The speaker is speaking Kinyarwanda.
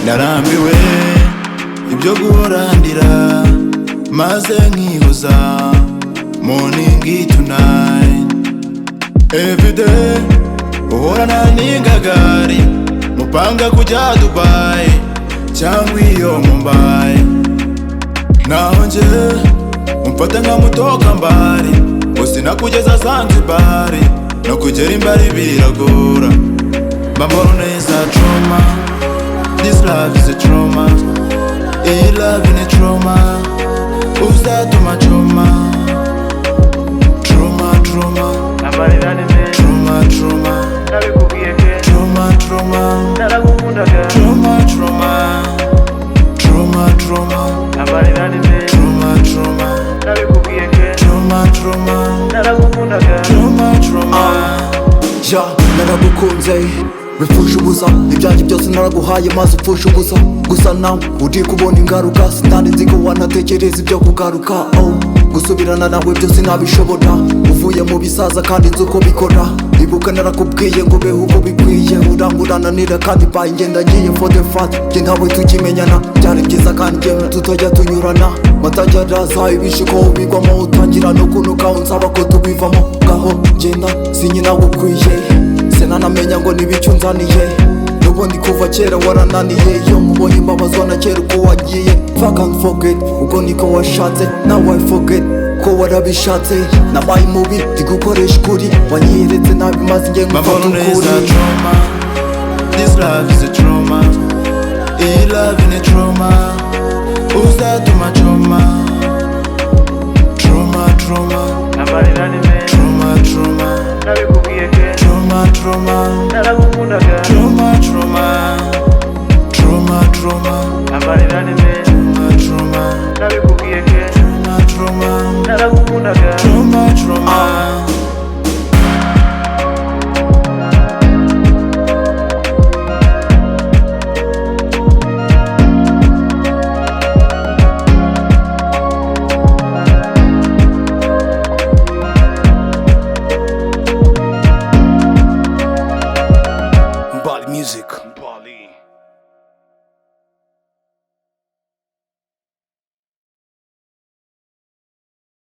Narambiwe ibyo guhorandira maze nkihuza morning to night. Everyday uhorana n'ingagari mupanga kujya Dubai cyangwa iyo Mumbai. Naho nje umfata nka mutoka mbari usina kugeza Zanzibar no kugera imbari biragora. Mbambona neza trauma. This love is a trauma. Iyi love ni trauma. Uzatuma trauma. Trauma, trauma. Trauma, trauma. Trauma, trauma. Trauma, trauma. Trauma, trauma. Trauma, trauma. Trauma, trauma. Trauma, trauma. Ja, naragukunze bipfusha ubusa ibyanjye byose naraguhaye maze upfusha ubusa. Gusa nawe uri kubona ingaruka sinari nzi ko wanatekereza ibyo kugaruka. Gusubirana nawe byose nabishobora uvuye mu bisaza kandi nzi uko bikora. Ibuka narakubwiye ngo beho uko bikwiye urangurananira kandi baye ngenda ngiye for the fat. Jye ntawe tukimenyana byari byiza kandi jyewe tutajya tunyurana. Matajya araza ibishiko bigwamo utangira no kunuka unsaba ko tubivamo. Ngaho genda sinyinagukwiye sinanamenya ngo nibicyo nzaniye. Nubundi kuva kera warananiye iyo mubonye mbabazwa na kera uko wagiye. Fuck and forget ubwo niko washatse now I forget ko warabishatse. Nabaye mubi ndigukoresha ukuri wanyeretse nabi maze nge ngufata ukuri. This love is a trauma. Iyi love ni trauma. Uzatuma trauma. Trauma, trauma. Trauma, trauma. Trauma, trauma. Trauma, trauma. Trauma, trauma. Trauma, trauma. Trauma, trauma. Trauma, trauma.